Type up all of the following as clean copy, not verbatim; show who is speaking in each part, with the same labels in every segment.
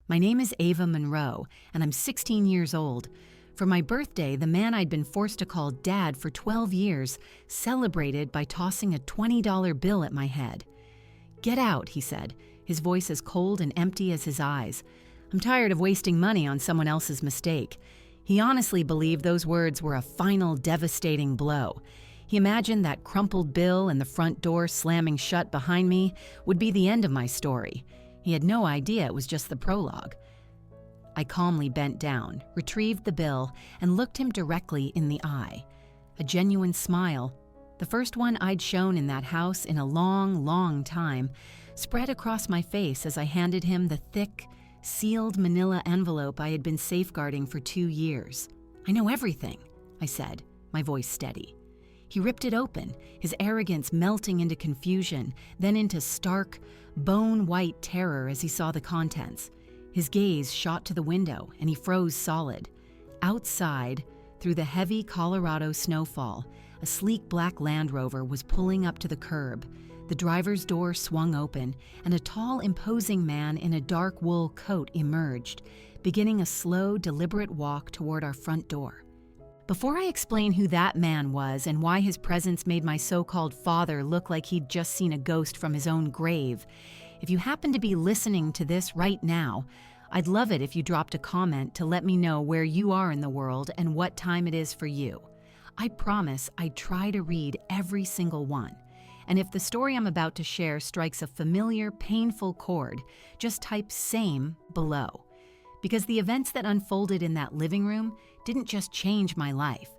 Speaker 1: My name is Ava Monroe, and I'm 16 years old. For my birthday, the man I'd been forced to call Dad for 12 years celebrated by tossing a $20 bill at my head. "Get out," he said, his voice as cold and empty as his eyes. I'm tired of wasting money on someone else's mistake. He honestly believed those words were a final devastating blow. He imagined that crumpled bill and the front door slamming shut behind me would be the end of my story. He had no idea it was just the prologue. I calmly bent down, retrieved the bill, and looked him directly in the eye. A genuine smile, the first one I'd shown in that house in a long, long time, spread across my face as I handed him the thick, sealed manila envelope I had been safeguarding for 2 years. "I know everything," I said, my voice steady. He ripped it open, his arrogance melting into confusion, then into stark, bone-white terror as he saw the contents. His gaze shot to the window, and he froze solid. Outside, through the heavy Colorado snowfall, a sleek black Land Rover was pulling up to the curb. The driver's door swung open, and a tall, imposing man in a dark wool coat emerged, beginning a slow, deliberate walk toward our front door. Before I explain who that man was and why his presence made my so-called father look like he'd just seen a ghost from his own grave, if you happen to be listening to this right now, I'd love it if you dropped a comment to let me know where you are in the world and what time it is for you. I promise I'd try to read every single one. And if the story I'm about to share strikes a familiar, painful chord, just type "same" below. Because the events that unfolded in that living room didn't just change my life.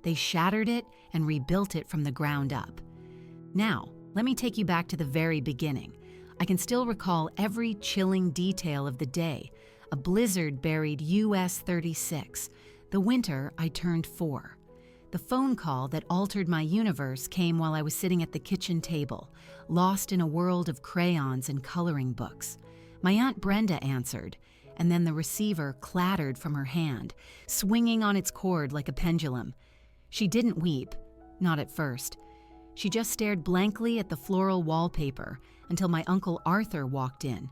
Speaker 1: They shattered it and rebuilt it from the ground up. Now, let me take you back to the very beginning. I can still recall every chilling detail of the day. A blizzard buried US 36, the winter I turned 4. The phone call that altered my universe came while I was sitting at the kitchen table, lost in a world of crayons and coloring books. My Aunt Brenda answered, and then the receiver clattered from her hand, swinging on its cord like a pendulum. She didn't weep, not at first. She just stared blankly at the floral wallpaper until my Uncle Arthur walked in,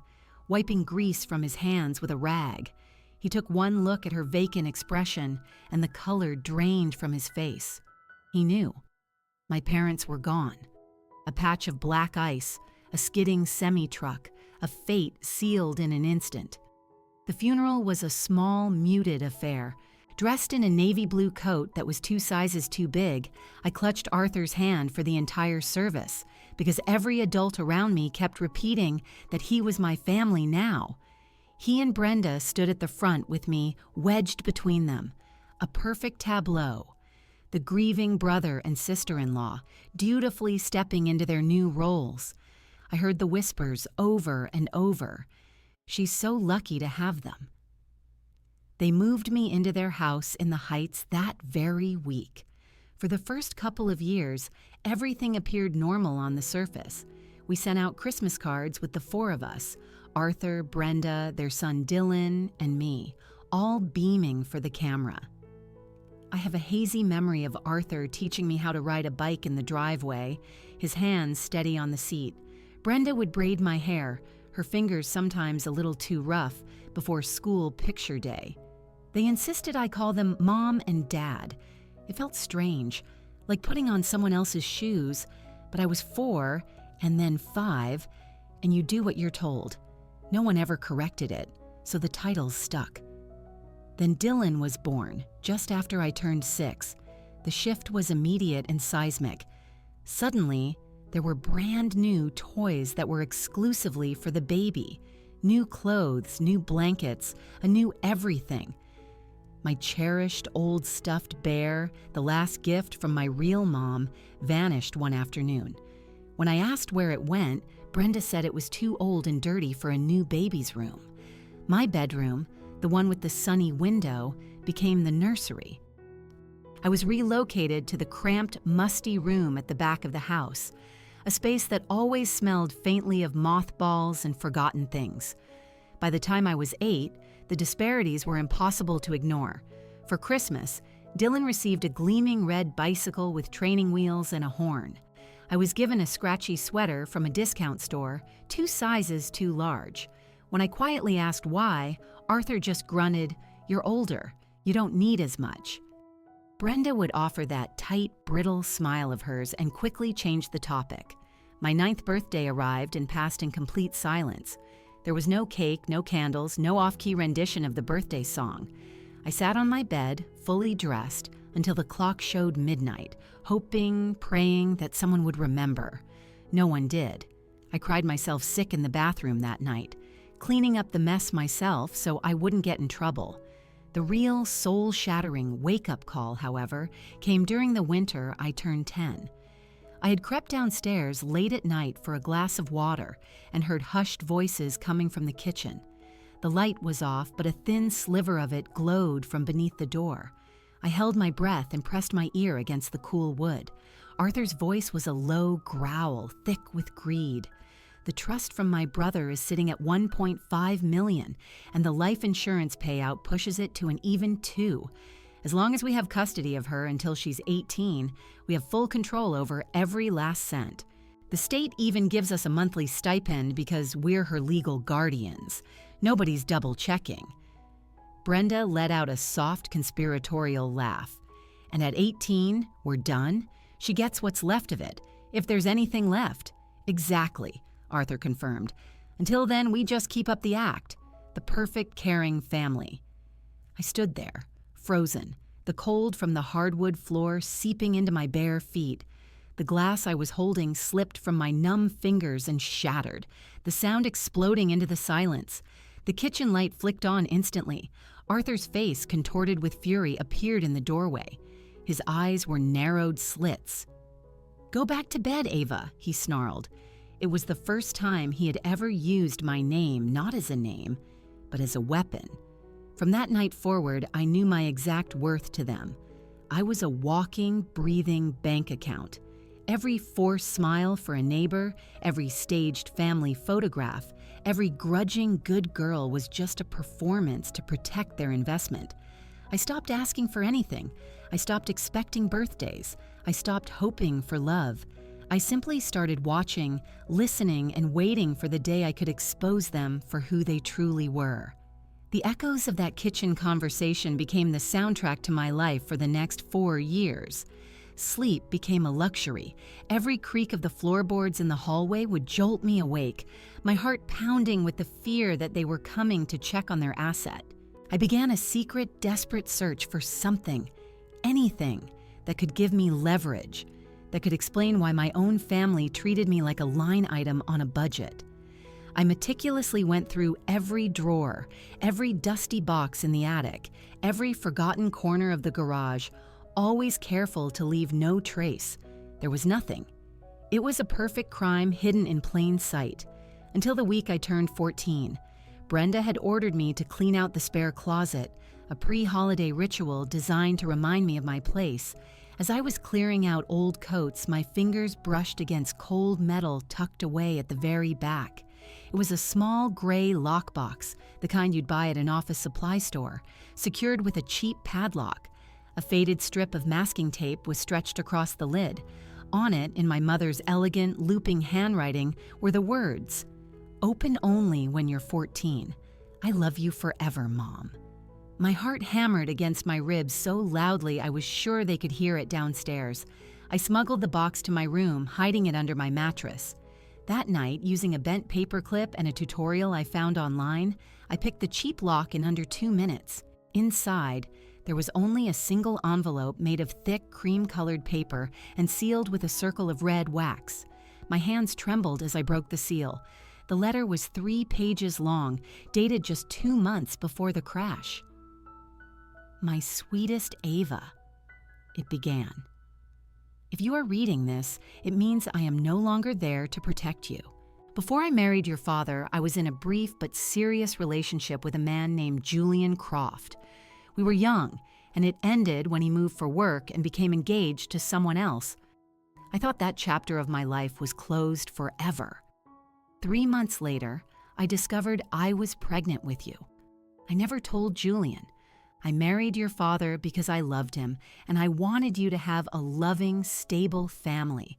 Speaker 1: wiping grease from his hands with a rag. He took one look at her vacant expression, and the color drained from his face. He knew. My parents were gone. A patch of black ice, a skidding semi-truck, a fate sealed in an instant. The funeral was a small, muted affair. Dressed in a navy blue coat that was 2 sizes too big, I clutched Arthur's hand for the entire service, because every adult around me kept repeating that he was my family now. He and Brenda stood at the front with me, wedged between them. A perfect tableau. The grieving brother and sister-in-law, dutifully stepping into their new roles. I heard the whispers over and over. She's so lucky to have them. They moved me into their house in the Heights that very week. For the first couple of years, everything appeared normal on the surface. We sent out Christmas cards with the 4 of us, Arthur, Brenda, their son Dylan, and me, all beaming for the camera. I have a hazy memory of Arthur teaching me how to ride a bike in the driveway, his hands steady on the seat. Brenda would braid my hair, her fingers sometimes a little too rough, before school picture day. They insisted I call them Mom and Dad. It felt strange, like putting on someone else's shoes, but I was 4 and then 5, and you do what you're told. No one ever corrected it, so the titles stuck. Then Dylan was born, just after I turned 6. The shift was immediate and seismic. Suddenly, there were brand new toys that were exclusively for the baby. New clothes, new blankets, a new everything. My cherished old stuffed bear, the last gift from my real mom, vanished one afternoon. When I asked where it went, Brenda said it was too old and dirty for a new baby's room. My bedroom, the one with the sunny window, became the nursery. I was relocated to the cramped, musty room at the back of the house, a space that always smelled faintly of mothballs and forgotten things. By the time I was 8, the disparities were impossible to ignore. For Christmas, Dylan received a gleaming red bicycle with training wheels and a horn. I was given a scratchy sweater from a discount store, 2 sizes too large. When I quietly asked why, Arthur just grunted, "You're older. You don't need as much." Brenda would offer that tight, brittle smile of hers and quickly change the topic. My 9th birthday arrived and passed in complete silence. There was no cake, no candles, no off-key rendition of the birthday song. I sat on my bed, fully dressed, until the clock showed midnight, hoping, praying that someone would remember. No one did. I cried myself sick in the bathroom that night, cleaning up the mess myself so I wouldn't get in trouble. The real soul-shattering wake-up call, however, came during the winter I turned 10. I had crept downstairs late at night for a glass of water and heard hushed voices coming from the kitchen. The light was off, but a thin sliver of it glowed from beneath the door. I held my breath and pressed my ear against the cool wood. Arthur's voice was a low growl, thick with greed. "The trust from my brother is sitting at $1.5 million, and the life insurance payout pushes it to an even 2. As long as we have custody of her until she's 18, we have full control over every last cent. The state even gives us a monthly stipend because we're her legal guardians. Nobody's double-checking." Brenda let out a soft conspiratorial laugh. "And at 18, we're done? She gets what's left of it, if there's anything left." "Exactly," Arthur confirmed. "Until then, we just keep up the act. The perfect, caring family." I stood there, frozen, the cold from the hardwood floor seeping into my bare feet. The glass I was holding slipped from my numb fingers and shattered, the sound exploding into the silence. The kitchen light flicked on instantly. Arthur's face, contorted with fury, appeared in the doorway. His eyes were narrowed slits. "Go back to bed, Ava," he snarled. It was the first time he had ever used my name not as a name, but as a weapon. From that night forward, I knew my exact worth to them. I was a walking, breathing bank account. Every forced smile for a neighbor, every staged family photograph, every grudging good girl was just a performance to protect their investment. I stopped asking for anything. I stopped expecting birthdays. I stopped hoping for love. I simply started watching, listening, and waiting for the day I could expose them for who they truly were. The echoes of that kitchen conversation became the soundtrack to my life for the next 4 years. Sleep became a luxury. Every creak of the floorboards in the hallway would jolt me awake, my heart pounding with the fear that they were coming to check on their asset. I began a secret, desperate search for something, anything, that could give me leverage, that could explain why my own family treated me like a line item on a budget. I meticulously went through every drawer, every dusty box in the attic, every forgotten corner of the garage, always careful to leave no trace. There was nothing. It was a perfect crime hidden in plain sight. Until the week I turned 14. Brenda had ordered me to clean out the spare closet, a pre-holiday ritual designed to remind me of my place. As I was clearing out old coats, my fingers brushed against cold metal tucked away at the very back. It was a small gray lockbox, the kind you'd buy at an office supply store, secured with a cheap padlock. A faded strip of masking tape was stretched across the lid. On it, in my mother's elegant, looping handwriting, were the words, "Open only when you're 14. I love you forever, Mom." My heart hammered against my ribs so loudly I was sure they could hear it downstairs. I smuggled the box to my room, hiding it under my mattress. That night, using a bent paperclip and a tutorial I found online, I picked the cheap lock in under 2 minutes. Inside, there was only a single envelope made of thick, cream-colored paper and sealed with a circle of red wax. My hands trembled as I broke the seal. The letter was 3 pages long, dated just 2 months before the crash. "My sweetest Ava," it began. "If you are reading this, it means I am no longer there to protect you. Before I married your father, I was in a brief but serious relationship with a man named Julian Croft. We were young, and it ended when he moved for work and became engaged to someone else. I thought that chapter of my life was closed forever. 3 months later, I discovered I was pregnant with you. I never told Julian. I married your father because I loved him, and I wanted you to have a loving, stable family.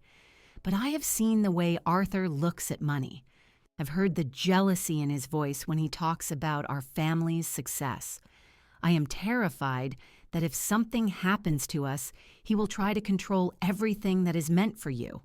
Speaker 1: But I have seen the way Arthur looks at money. I've heard the jealousy in his voice when he talks about our family's success. I am terrified that if something happens to us, he will try to control everything that is meant for you.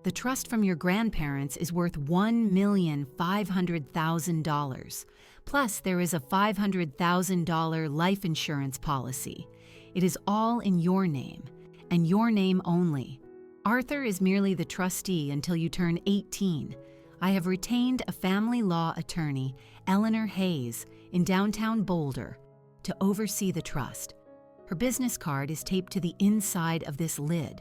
Speaker 1: The trust from your grandparents is worth $1,500,000. Plus, there is a $500,000 life insurance policy. It is all in your name, and your name only. Arthur is merely the trustee until you turn 18. I have retained a family law attorney, Eleanor Hayes, in downtown Boulder, to oversee the trust. Her business card is taped to the inside of this lid.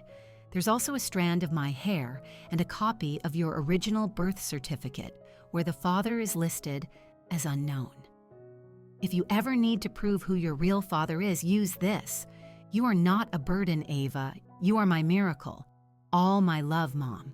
Speaker 1: There's also a strand of my hair and a copy of your original birth certificate, where the father is listed as unknown. If you ever need to prove who your real father is, use this. You are not a burden, Ava. You are my miracle. All my love, Mom.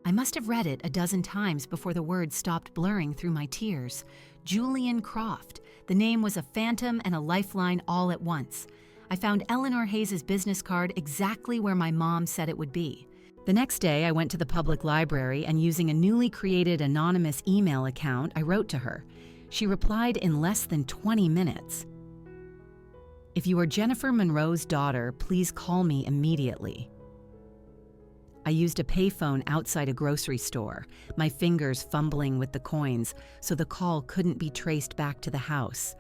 Speaker 1: I must have read it a dozen times before the words stopped blurring through my tears. Julian Croft. The name was a phantom and a lifeline all at once. I found Eleanor Hayes' business card exactly where my mom said it would be. The next day, I went to the public library and using a newly created anonymous email account, I wrote to her. She replied in less than 20 minutes. If you are Jennifer Monroe's daughter, please call me immediately. I used a payphone outside a grocery store, my fingers fumbling with the coins so the call couldn't be traced back to the house.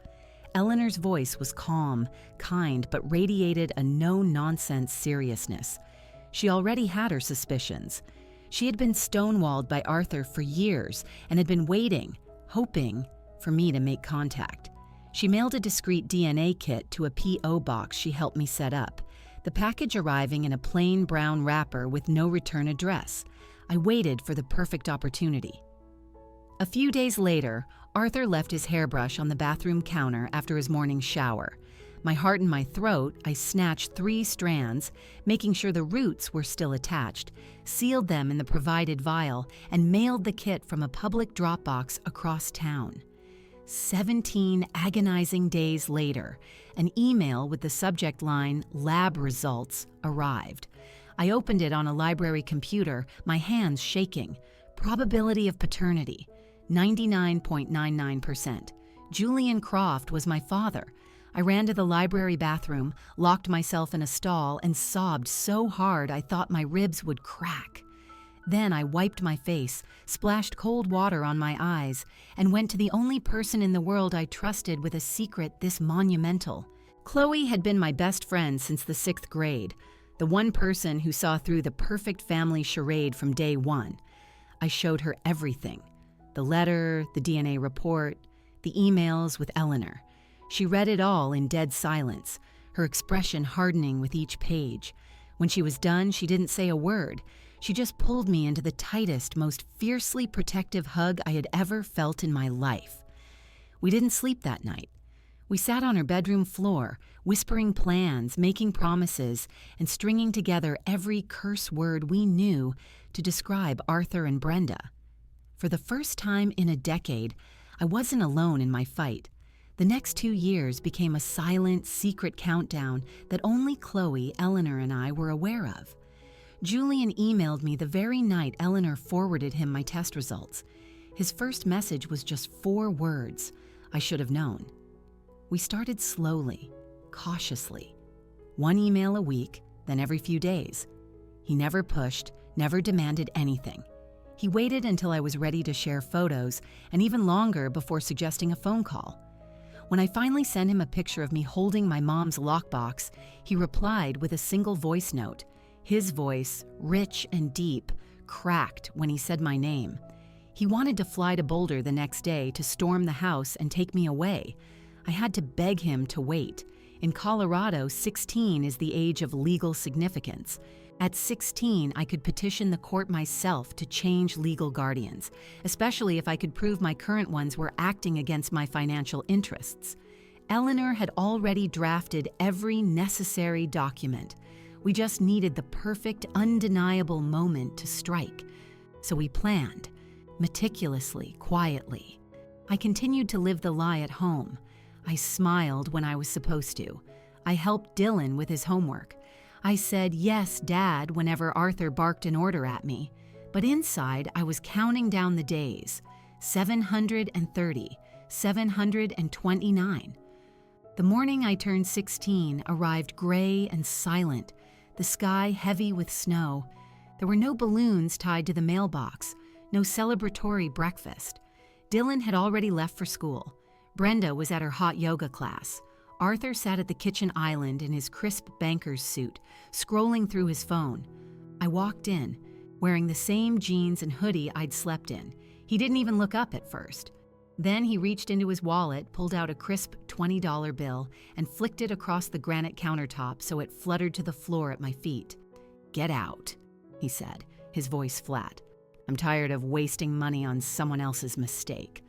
Speaker 1: Eleanor's voice was calm, kind, but radiated a no-nonsense seriousness. She already had her suspicions. She had been stonewalled by Arthur for years and had been waiting, hoping, for me to make contact. She mailed a discreet DNA kit to a P.O. box she helped me set up, the package arriving in a plain brown wrapper with no return address. I waited for the perfect opportunity. A few days later, Arthur left his hairbrush on the bathroom counter after his morning shower. My heart in my throat, I snatched 3 strands, making sure the roots were still attached, sealed them in the provided vial, and mailed the kit from a public drop box across town. 17 agonizing days later, an email with the subject line, "Lab Results," arrived. I opened it on a library computer, my hands shaking. Probability of paternity, 99.99%. Julian Croft was my father. I ran to the library bathroom, locked myself in a stall, and sobbed so hard I thought my ribs would crack. Then I wiped my face, splashed cold water on my eyes, and went to the only person in the world I trusted with a secret this monumental. Chloe had been my best friend since the 6th grade, the one person who saw through the perfect family charade from day one. I showed her everything. The letter, the DNA report, the emails with Eleanor. She read it all in dead silence, her expression hardening with each page. When she was done, she didn't say a word. She just pulled me into the tightest, most fiercely protective hug I had ever felt in my life. We didn't sleep that night. We sat on her bedroom floor, whispering plans, making promises, and stringing together every curse word we knew to describe Arthur and Brenda. For the first time in a decade, I wasn't alone in my fight. The next 2 years became a silent, secret countdown that only Chloe, Eleanor, and I were aware of. Julian emailed me the very night Eleanor forwarded him my test results. His first message was just 4 words. I should have known. We started slowly, cautiously. 1 email a week, then every few days. He never pushed, never demanded anything. He waited until I was ready to share photos, and even longer before suggesting a phone call. When I finally sent him a picture of me holding my mom's lockbox, he replied with a single voice note. His voice, rich and deep, cracked when he said my name. He wanted to fly to Boulder the next day to storm the house and take me away. I had to beg him to wait. In Colorado, 16 is the age of legal significance. At 16, I could petition the court myself to change legal guardians, especially if I could prove my current ones were acting against my financial interests. Eleanor had already drafted every necessary document. We just needed the perfect, undeniable moment to strike. So we planned, meticulously, quietly. I continued to live the lie at home. I smiled when I was supposed to. I helped Dylan with his homework. I said, "Yes, Dad," whenever Arthur barked an order at me. But inside, I was counting down the days. 730, 729. The morning I turned 16 arrived gray and silent, the sky heavy with snow. There were no balloons tied to the mailbox, no celebratory breakfast. Dylan had already left for school. Brenda was at her hot yoga class. Arthur sat at the kitchen island in his crisp banker's suit, scrolling through his phone. I walked in, wearing the same jeans and hoodie I'd slept in. He didn't even look up at first. Then he reached into his wallet, pulled out a crisp $20 bill, and flicked it across the granite countertop so it fluttered to the floor at my feet. "Get out," he said, his voice flat. "I'm tired of wasting money on someone else's mistake."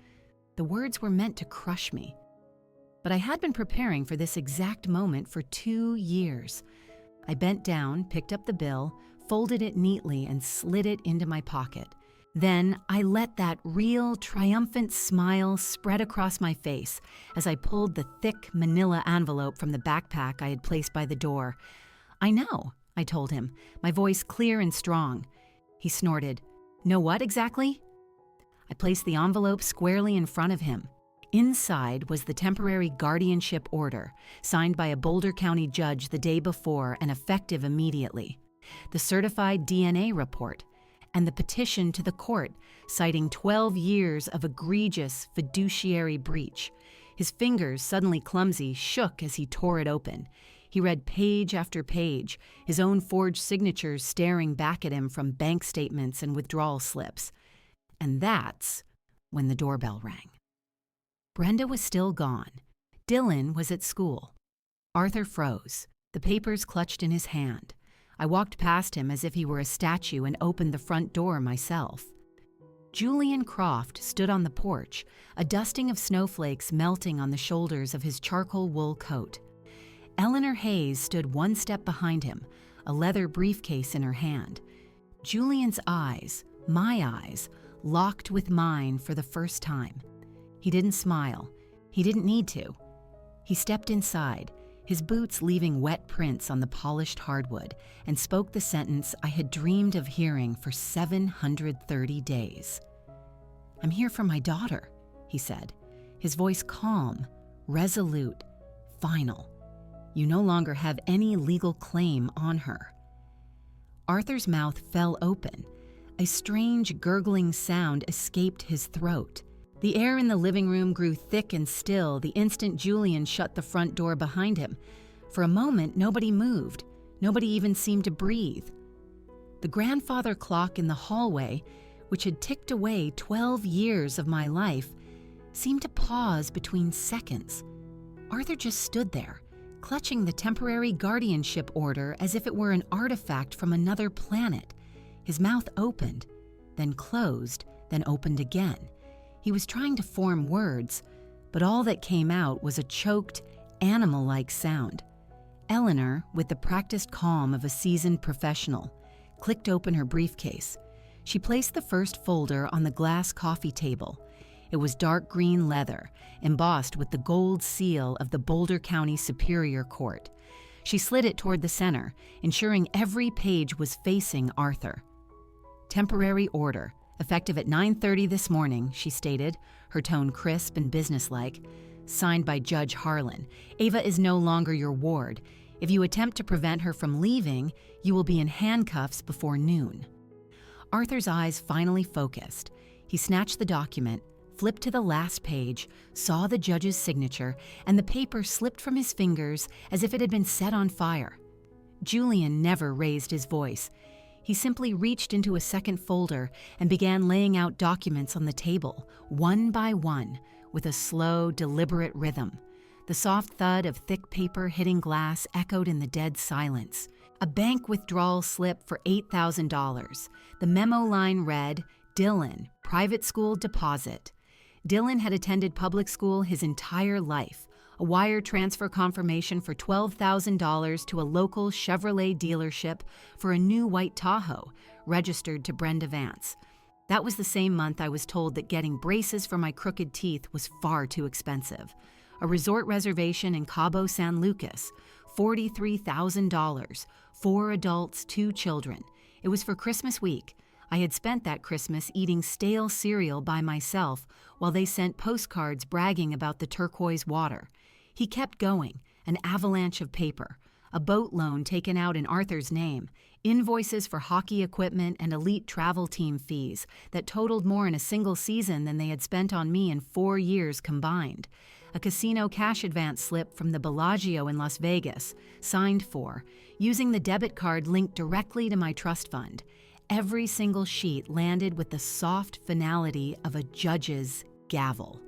Speaker 1: The words were meant to crush me. But I had been preparing for this exact moment for 2 years. I bent down, picked up the bill, folded it neatly, and slid it into my pocket. Then I let that real, triumphant smile spread across my face as I pulled the thick manila envelope from the backpack I had placed by the door. "I know," I told him, my voice clear and strong. He snorted. "Know what exactly?" I placed the envelope squarely in front of him. Inside was the temporary guardianship order, signed by a Boulder County judge the day before and effective immediately, the certified DNA report, and the petition to the court citing 12 years of egregious fiduciary breach. His fingers, suddenly clumsy, shook as he tore it open. He read page after page, his own forged signatures staring back at him from bank statements and withdrawal slips. And that's when the doorbell rang. Brenda was still gone. Dylan was at school. Arthur froze, the papers clutched in his hand. I walked past him as if he were a statue and opened the front door myself. Julian Croft stood on the porch, a dusting of snowflakes melting on the shoulders of his charcoal wool coat. Eleanor Hayes stood one step behind him, a leather briefcase in her hand. Julian's eyes, my eyes, locked with mine for the first time. He didn't smile. He didn't need to. He stepped inside, his boots leaving wet prints on the polished hardwood, and spoke the sentence I had dreamed of hearing for 730 days. "I'm here for my daughter," he said, his voice calm, resolute, final. "You no longer have any legal claim on her." Arthur's mouth fell open. A strange gurgling sound escaped his throat. The air in the living room grew thick and still the instant Julian shut the front door behind him. For a moment, nobody moved. Nobody even seemed to breathe. The grandfather clock in the hallway, which had ticked away 12 years of my life, seemed to pause between seconds. Arthur just stood there, clutching the temporary guardianship order as if it were an artifact from another planet. His mouth opened, then closed, then opened again. He was trying to form words, but all that came out was a choked, animal-like sound. Eleanor, with the practiced calm of a seasoned professional, clicked open her briefcase. She placed the first folder on the glass coffee table. It was dark green leather, embossed with the gold seal of the Boulder County Superior Court. She slid it toward the center, ensuring every page was facing Arthur. "Temporary order, effective at 9:30 this morning," she stated, her tone crisp and businesslike. "Signed by Judge Harlan. Ava is no longer your ward. If you attempt to prevent her from leaving, you will be in handcuffs before noon." Arthur's eyes finally focused. He snatched the document, flipped to the last page, saw the judge's signature, and the paper slipped from his fingers as if it had been set on fire. Julian never raised his voice. He simply reached into a second folder and began laying out documents on the table, one by one, with a slow, deliberate rhythm. The soft thud of thick paper hitting glass echoed in the dead silence. A bank withdrawal slip for $8,000. The memo line read, "Dylan, private school deposit." Dylan had attended public school his entire life. A wire transfer confirmation for $12,000 to a local Chevrolet dealership for a new white Tahoe, registered to Brenda Vance. That was the same month I was told that getting braces for my crooked teeth was far too expensive. A resort reservation in Cabo San Lucas, $43,000, 4 adults, 2 children. It was for Christmas week. I had spent that Christmas eating stale cereal by myself while they sent postcards bragging about the turquoise water. He kept going, an avalanche of paper, a boat loan taken out in Arthur's name, invoices for hockey equipment and elite travel team fees that totaled more in a single season than they had spent on me in 4 years combined. A casino cash advance slip from the Bellagio in Las Vegas, signed for, using the debit card linked directly to my trust fund. Every single sheet landed with the soft finality of a judge's gavel.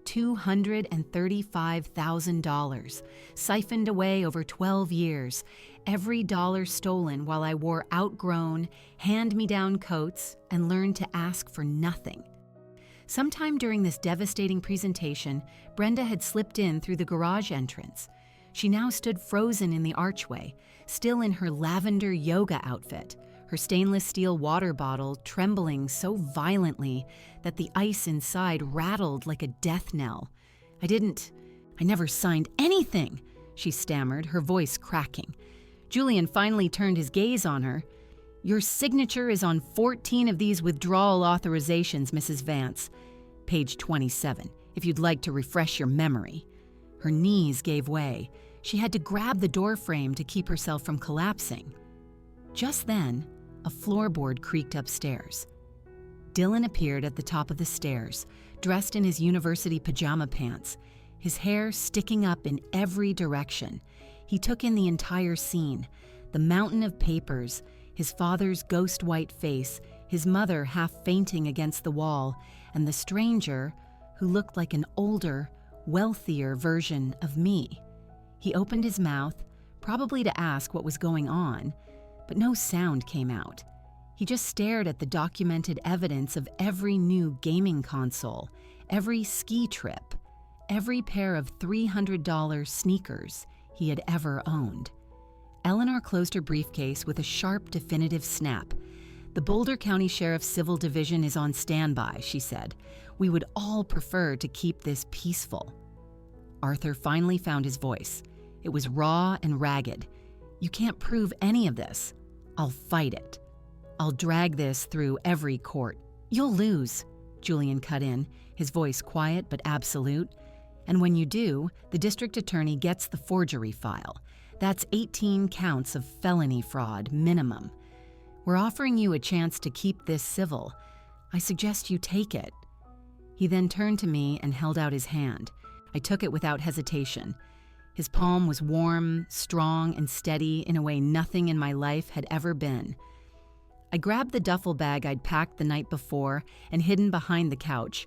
Speaker 1: $235,000, siphoned away over 12 years, every dollar stolen while I wore outgrown, hand-me-down coats and learned to ask for nothing. Sometime during this devastating presentation, Brenda had slipped in through the garage entrance. She now stood frozen in the archway, still in her lavender yoga outfit, her stainless steel water bottle trembling so violently that the ice inside rattled like a death knell. I never signed anything," she stammered, her voice cracking. Julian finally turned his gaze on her. "Your signature is on 14 of these withdrawal authorizations, Mrs. Vance. Page 27, if you'd like to refresh your memory." Her knees gave way. She had to grab the doorframe to keep herself from collapsing. Just then, a floorboard creaked upstairs. Dylan appeared at the top of the stairs, dressed in his university pajama pants, his hair sticking up in every direction. He took in the entire scene, the mountain of papers, his father's ghost-white face, his mother half fainting against the wall, and the stranger who looked like an older, wealthier version of me. He opened his mouth, probably to ask what was going on, but no sound came out. He just stared at the documented evidence of every new gaming console, every ski trip, every pair of $300 sneakers he had ever owned. Eleanor closed her briefcase with a sharp, definitive snap. "The Boulder County Sheriff's Civil Division is on standby," she said. "We would all prefer to keep this peaceful." Arthur finally found his voice. It was raw and ragged. "You can't prove any of this. I'll fight it. I'll drag this through every court." "You'll lose," Julian cut in, his voice quiet but absolute. "And when you do, the district attorney gets the forgery file. That's 18 counts of felony fraud, minimum. We're offering you a chance to keep this civil. I suggest you take it." He then turned to me and held out his hand. I took it without hesitation. His palm was warm, strong, and steady in a way nothing in my life had ever been. I grabbed the duffel bag I'd packed the night before and hidden behind the couch.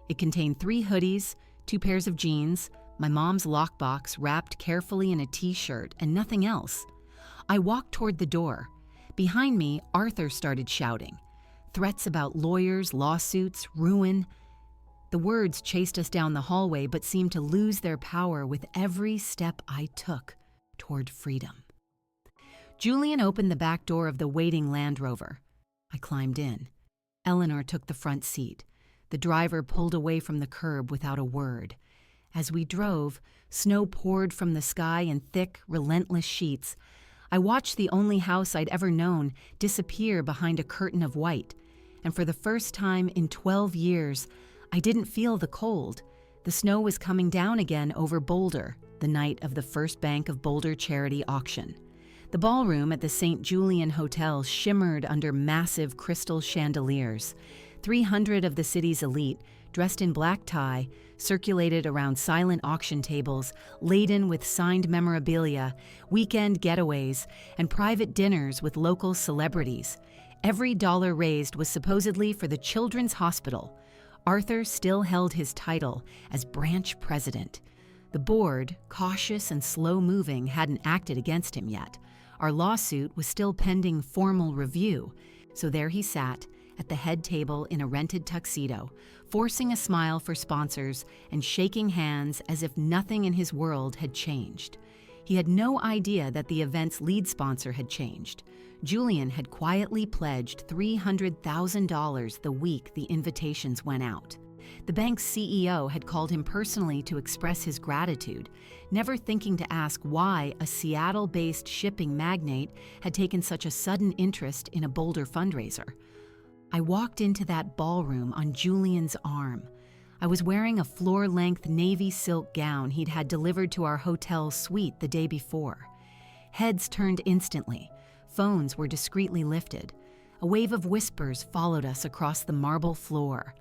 Speaker 1: It contained 3 hoodies, 2 pairs of jeans, my mom's lockbox wrapped carefully in a t-shirt, and nothing else. I walked toward the door. Behind me, Arthur started shouting. Threats about lawyers, lawsuits, ruin. The words chased us down the hallway but seemed to lose their power with every step I took toward freedom. Julian opened the back door of the waiting Land Rover. I climbed in. Eleanor took the front seat. The driver pulled away from the curb without a word. As we drove, snow poured from the sky in thick, relentless sheets. I watched the only house I'd ever known disappear behind a curtain of white, and for the first time in 12 years, I didn't feel the cold. The snow was coming down again over Boulder, the night of the First Bank of Boulder charity auction. The ballroom at the St. Julian Hotel shimmered under massive crystal chandeliers. 300 of the city's elite, dressed in black tie, circulated around silent auction tables laden with signed memorabilia, weekend getaways, and private dinners with local celebrities. Every dollar raised was supposedly for the Children's Hospital. Arthur still held his title as branch president. The board, cautious and slow-moving, hadn't acted against him yet. Our lawsuit was still pending formal review, so there he sat at the head table in a rented tuxedo, forcing a smile for sponsors and shaking hands as if nothing in his world had changed. He had no idea that the event's lead sponsor had changed. Julian had quietly pledged $300,000 the week the invitations went out. The bank's CEO had called him personally to express his gratitude, never thinking to ask why a Seattle-based shipping magnate had taken such a sudden interest in a Boulder fundraiser. I walked into that ballroom on Julian's arm. I was wearing a floor-length navy silk gown he'd had delivered to our hotel suite the day before. Heads turned instantly. Phones were discreetly lifted. A wave of whispers followed us across the marble floor.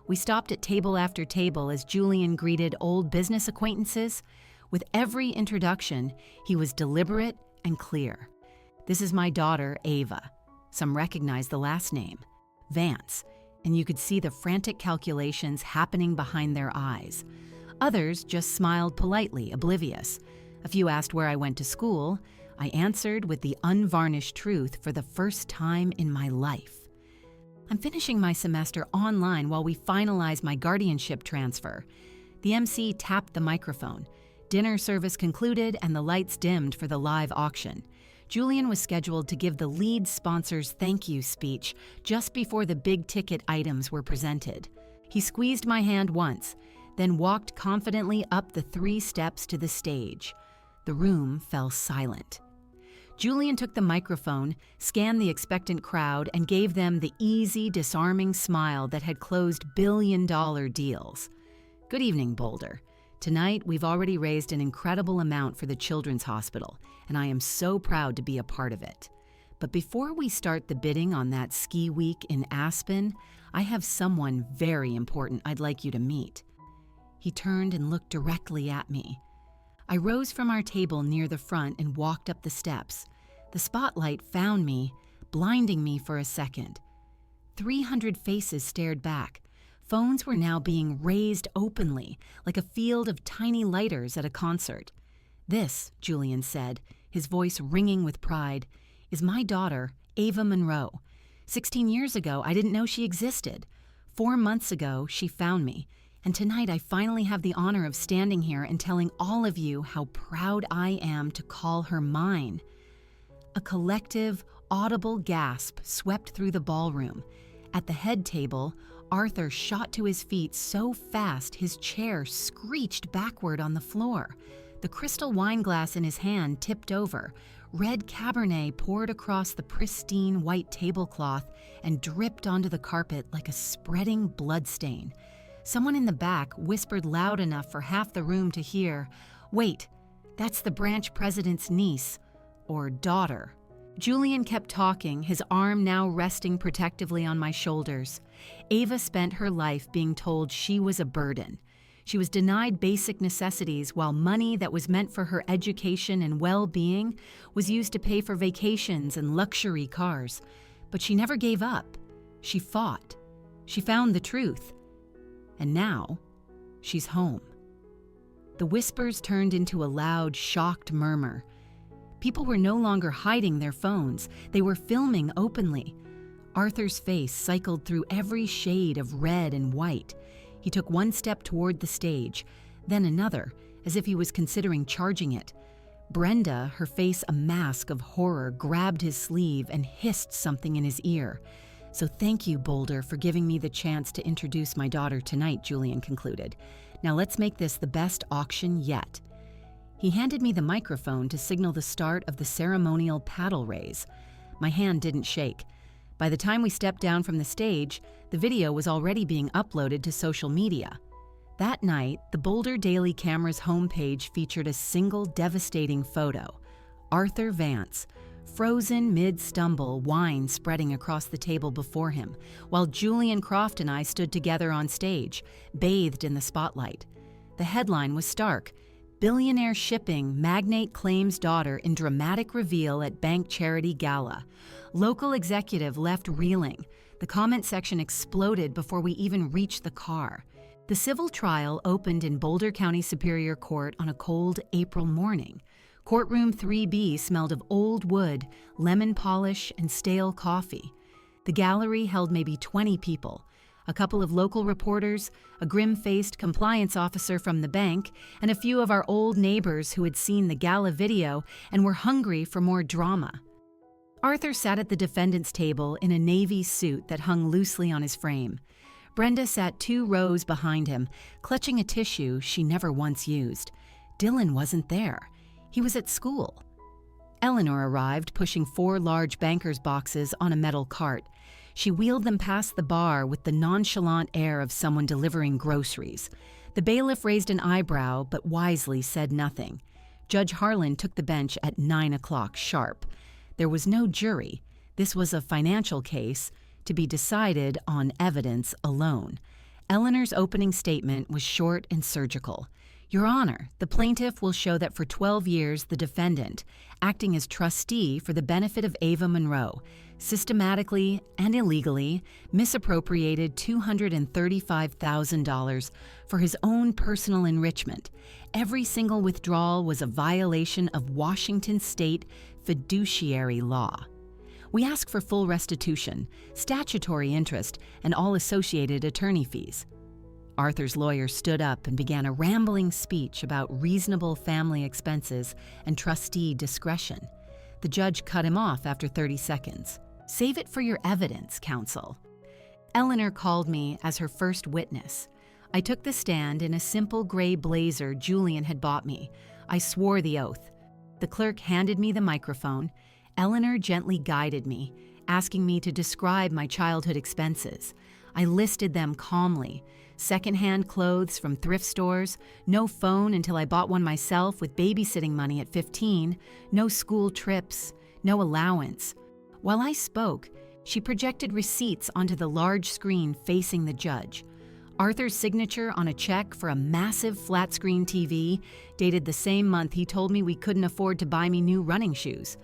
Speaker 1: We stopped at table after table as Julian greeted old business acquaintances. With every introduction, he was deliberate and clear. "This is my daughter, Ava." Some recognized the last name, Vance, and you could see the frantic calculations happening behind their eyes. Others just smiled politely, oblivious. A few asked where I went to school. I answered with the unvarnished truth for the first time in my life. "I'm finishing my semester online while we finalize my guardianship transfer." The MC tapped the microphone. Dinner service concluded and the lights dimmed for the live auction. Julian was scheduled to give the lead sponsor's thank you speech just before the big-ticket items were presented. He squeezed my hand once, then walked confidently up the 3 steps to the stage. The room fell silent. Julian took the microphone, scanned the expectant crowd, and gave them the easy, disarming smile that had closed billion-dollar deals. "Good evening, Boulder. Tonight, we've already raised an incredible amount for the Children's Hospital, and I am so proud to be a part of it. But before we start the bidding on that ski week in Aspen, I have someone very important I'd like you to meet." He turned and looked directly at me. I rose from our table near the front and walked up the steps. The spotlight found me, blinding me for a second. 300 faces stared back. Phones were now being raised openly, like a field of tiny lighters at a concert. "This," Julian said, his voice ringing with pride, "is my daughter, Ava Monroe. 16 years ago, I didn't know she existed. 4 months ago, she found me. And tonight, I finally have the honor of standing here and telling all of you how proud I am to call her mine." A collective, audible gasp swept through the ballroom. At the head table, Arthur shot to his feet so fast his chair screeched backward on the floor. The crystal wine glass in his hand tipped over. Red Cabernet poured across the pristine white tablecloth and dripped onto the carpet like a spreading bloodstain. Someone in the back whispered loud enough for half the room to hear, "Wait, that's the branch president's niece, or daughter." Julian kept talking, his arm now resting protectively on my shoulders. Ava spent her life being told she was a burden. She was denied basic necessities while money that was meant for her education and well-being was used to pay for vacations and luxury cars. But she never gave up. She fought. She found the truth. And now, she's home. The whispers turned into a loud, shocked murmur. People were no longer hiding their phones. They were filming openly. Arthur's face cycled through every shade of red and white. He took one step toward the stage, then another, as if he was considering charging it. Brenda, her face a mask of horror, grabbed his sleeve and hissed something in his ear. "So thank you, Boulder, for giving me the chance to introduce my daughter tonight," Julian concluded. "Now let's make this the best auction yet." He handed me the microphone to signal the start of the ceremonial paddle raise. My hand didn't shake. By the time we stepped down from the stage, the video was already being uploaded to social media. That night, the Boulder Daily Camera's homepage featured a single devastating photo. Arthur Vance, frozen mid-stumble, wine spreading across the table before him, while Julian Croft and I stood together on stage, bathed in the spotlight. The headline was stark: "Billionaire Shipping Magnate Claims Daughter in Dramatic Reveal at Bank Charity Gala." Local executive left reeling. The comment section exploded before we even reached the car. The civil trial opened in Boulder County Superior Court on a cold April morning. Courtroom 3B smelled of old wood, lemon polish, and stale coffee. The gallery held maybe 20 people. A couple of local reporters, a grim-faced compliance officer from the bank, and a few of our old neighbors who had seen the gala video and were hungry for more drama. Arthur sat at the defendant's table in a navy suit that hung loosely on his frame. Brenda sat 2 rows behind him, clutching a tissue she never once used. Dylan wasn't there. He was at school. Eleanor arrived, pushing 4 large banker's boxes on a metal cart. She wheeled them past the bar with the nonchalant air of someone delivering groceries. The bailiff raised an eyebrow but wisely said nothing. Judge Harlan took the bench at 9 o'clock sharp. There was no jury. This was a financial case to be decided on evidence alone. Eleanor's opening statement was short and surgical. Your Honor, the plaintiff will show that for 12 years the defendant, acting as trustee for the benefit of Ava Monroe, systematically and illegally misappropriated $235,000 for his own personal enrichment. Every single withdrawal was a violation of Washington state fiduciary law. We ask for full restitution, statutory interest, and all associated attorney fees. Arthur's lawyer stood up and began a rambling speech about reasonable family expenses and trustee discretion. The judge cut him off after 30 seconds. Save it for your evidence, counsel. Eleanor called me as her first witness. I took the stand in a simple gray blazer Julian had bought me. I swore the oath. The clerk handed me the microphone. Eleanor gently guided me, asking me to describe my childhood expenses. I listed them calmly. Secondhand clothes from thrift stores, no phone until I bought one myself with babysitting money at 15, no school trips, no allowance. While I spoke, she projected receipts onto the large screen facing the judge. Arthur's signature on a check for a massive flat-screen TV, dated the same month he told me we couldn't afford to buy me new running shoes.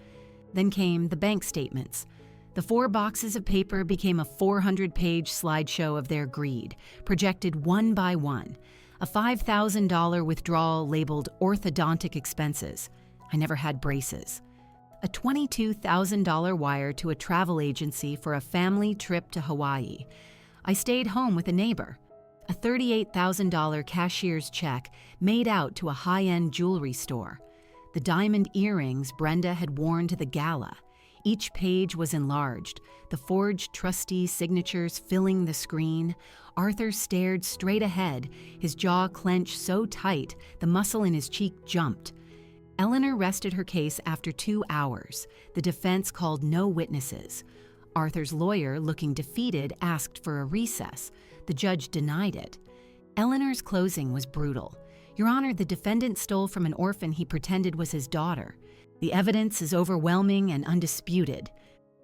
Speaker 1: Then came the bank statements. The 4 boxes of paper became a 400-page slideshow of their greed, projected one by one. A $5,000 withdrawal labeled orthodontic expenses. I never had braces. A $22,000 wire to a travel agency for a family trip to Hawaii. I stayed home with a neighbor. A $38,000 cashier's check made out to a high-end jewelry store. The diamond earrings Brenda had worn to the gala. Each page was enlarged, the forged trustee signatures filling the screen. Arthur stared straight ahead, his jaw clenched so tight the muscle in his cheek jumped. Eleanor rested her case after 2 hours. The defense called no witnesses. Arthur's lawyer, looking defeated, asked for a recess. The judge denied it. Eleanor's closing was brutal. Your Honor, the defendant stole from an orphan he pretended was his daughter. The evidence is overwhelming and undisputed.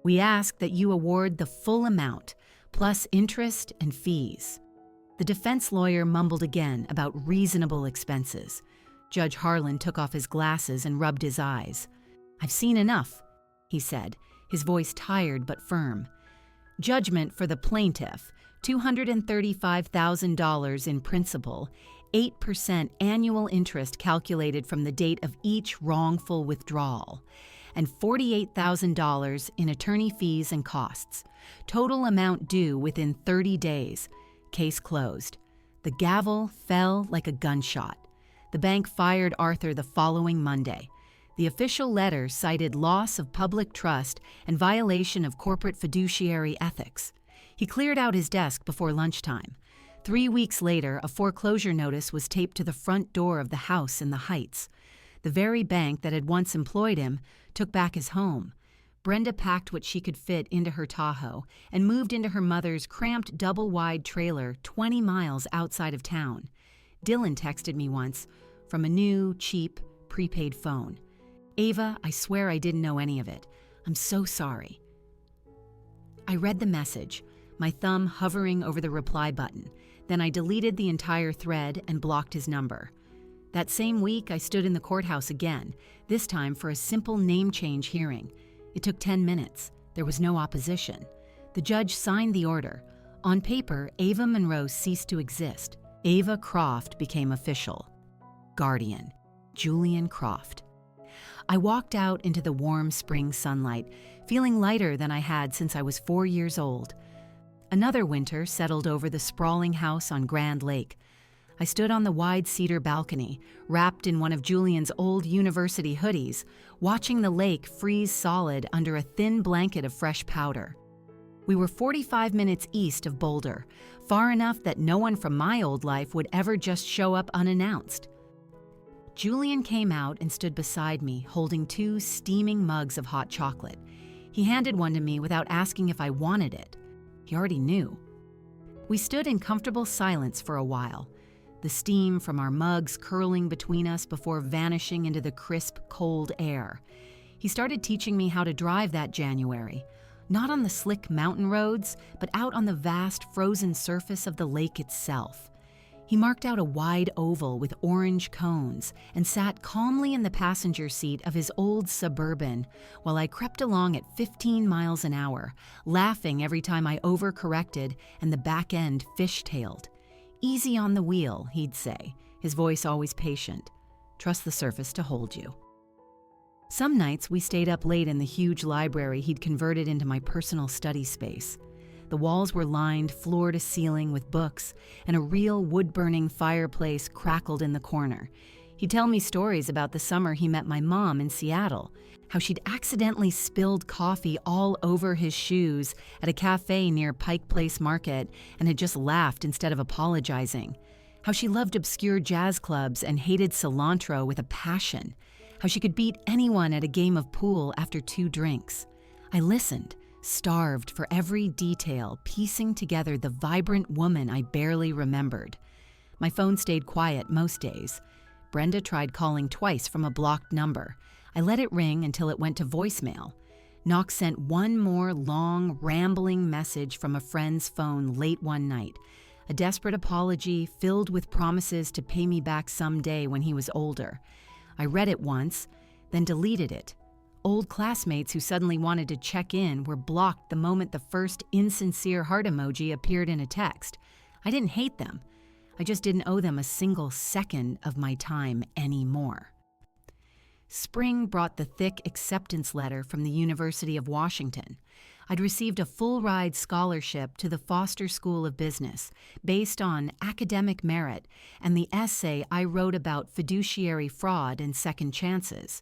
Speaker 1: We ask that you award the full amount, plus interest and fees. The defense lawyer mumbled again about reasonable expenses. Judge Harlan took off his glasses and rubbed his eyes. I've seen enough, he said, his voice tired but firm. Judgment for the plaintiff, $235,000 in principal, 8% annual interest calculated from the date of each wrongful withdrawal, and $48,000 in attorney fees and costs. Total amount due within 30 days. Case closed. The gavel fell like a gunshot. The bank fired Arthur the following Monday. The official letter cited loss of public trust and violation of corporate fiduciary ethics. He cleared out his desk before lunchtime. 3 weeks later, a foreclosure notice was taped to the front door of the house in the Heights. The very bank that had once employed him took back his home. Brenda packed what she could fit into her Tahoe and moved into her mother's cramped double-wide trailer 20 miles outside of town. Dylan texted me once from a new, cheap, prepaid phone. Ava, I swear I didn't know any of it. I'm so sorry. I read the message, my thumb hovering over the reply button. Then I deleted the entire thread and blocked his number. That same week, I stood in the courthouse again, this time for a simple name change hearing. It took 10 minutes. There was no opposition. The judge signed the order. On paper, Ava Monroe ceased to exist. Ava Croft became official. Guardian, Julian Croft. I walked out into the warm spring sunlight, feeling lighter than I had since I was 4 years old. Another winter settled over the sprawling house on Grand Lake. I stood on the wide cedar balcony, wrapped in one of Julian's old university hoodies, watching the lake freeze solid under a thin blanket of fresh powder. We were 45 minutes east of Boulder, far enough that no one from my old life would ever just show up unannounced. Julian came out and stood beside me, holding 2 steaming mugs of hot chocolate. He handed one to me without asking if I wanted it. He already knew. We stood in comfortable silence for a while, the steam from our mugs curling between us before vanishing into the crisp, cold air. He started teaching me how to drive that January, not on the slick mountain roads, but out on the vast, frozen surface of the lake itself. He marked out a wide oval with orange cones and sat calmly in the passenger seat of his old Suburban while I crept along at 15 miles an hour, laughing every time I overcorrected and the back end fishtailed. "Easy on the wheel," he'd say, his voice always patient. "Trust the surface to hold you." Some nights we stayed up late in the huge library he'd converted into my personal study space. The walls were lined floor to ceiling with books, and a real wood-burning fireplace crackled in the corner. He'd tell me stories about the summer he met my mom in Seattle, how she'd accidentally spilled coffee all over his shoes at a cafe near Pike Place Market and had just laughed instead of apologizing, how she loved obscure jazz clubs and hated cilantro with a passion, how she could beat anyone at a game of pool after 2 drinks. I listened, starved for every detail, piecing together the vibrant woman I barely remembered. My phone stayed quiet most days. Brenda tried calling twice from a blocked number. I let it ring until it went to voicemail. Knox sent one more long, rambling message from a friend's phone late one night, a desperate apology filled with promises to pay me back someday when he was older. I read it once, then deleted it. Old classmates who suddenly wanted to check in were blocked the moment the first insincere heart emoji appeared in a text. I didn't hate them. I just didn't owe them a single second of my time anymore. Spring brought the thick acceptance letter from the University of Washington. I'd received a full-ride scholarship to the Foster School of Business based on academic merit and the essay I wrote about fiduciary fraud and second chances.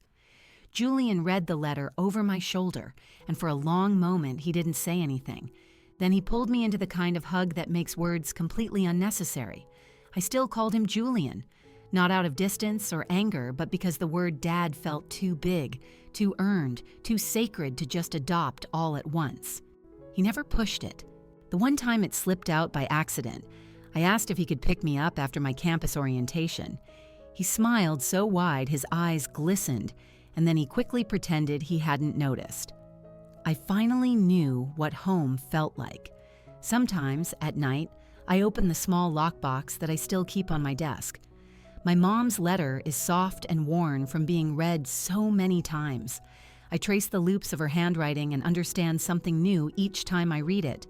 Speaker 1: Julian read the letter over my shoulder, and for a long moment he didn't say anything. Then he pulled me into the kind of hug that makes words completely unnecessary. I still called him Julian, not out of distance or anger, but because the word Dad felt too big, too earned, too sacred to just adopt all at once. He never pushed it. The one time it slipped out by accident, I asked if he could pick me up after my campus orientation. He smiled so wide his eyes glistened, and then he quickly pretended he hadn't noticed. I finally knew what home felt like. Sometimes, at night, I open the small lockbox that I still keep on my desk. My mom's letter is soft and worn from being read so many times. I trace the loops of her handwriting and understand something new each time I read it.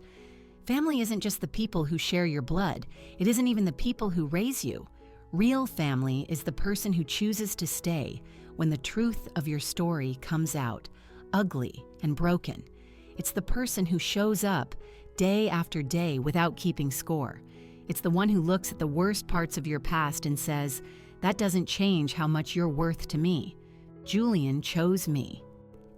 Speaker 1: Family isn't just the people who share your blood. It isn't even the people who raise you. Real family is the person who chooses to stay when the truth of your story comes out, ugly and broken. It's the person who shows up day after day without keeping score. It's the one who looks at the worst parts of your past and says, "That doesn't change how much you're worth to me." Julian chose me.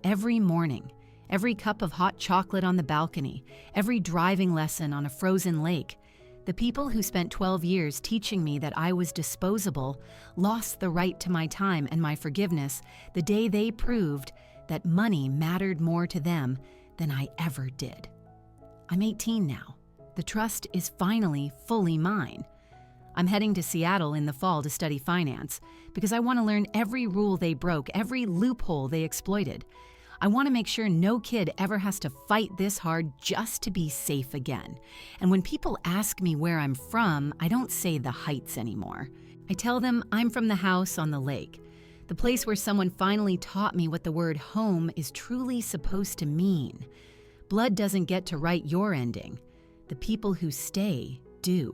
Speaker 1: Every morning, every cup of hot chocolate on the balcony, every driving lesson on a frozen lake, the people who spent 12 years teaching me that I was disposable lost the right to my time and my forgiveness the day they proved that money mattered more to them than I ever did. I'm 18 now. The trust is finally fully mine. I'm heading to Seattle in the fall to study finance because I want to learn every rule they broke, every loophole they exploited. I want to make sure no kid ever has to fight this hard just to be safe again. And when people ask me where I'm from, I don't say the Heights anymore. I tell them I'm from the house on the lake, the place where someone finally taught me what the word home is truly supposed to mean. Blood doesn't get to write your ending. The people who stay do.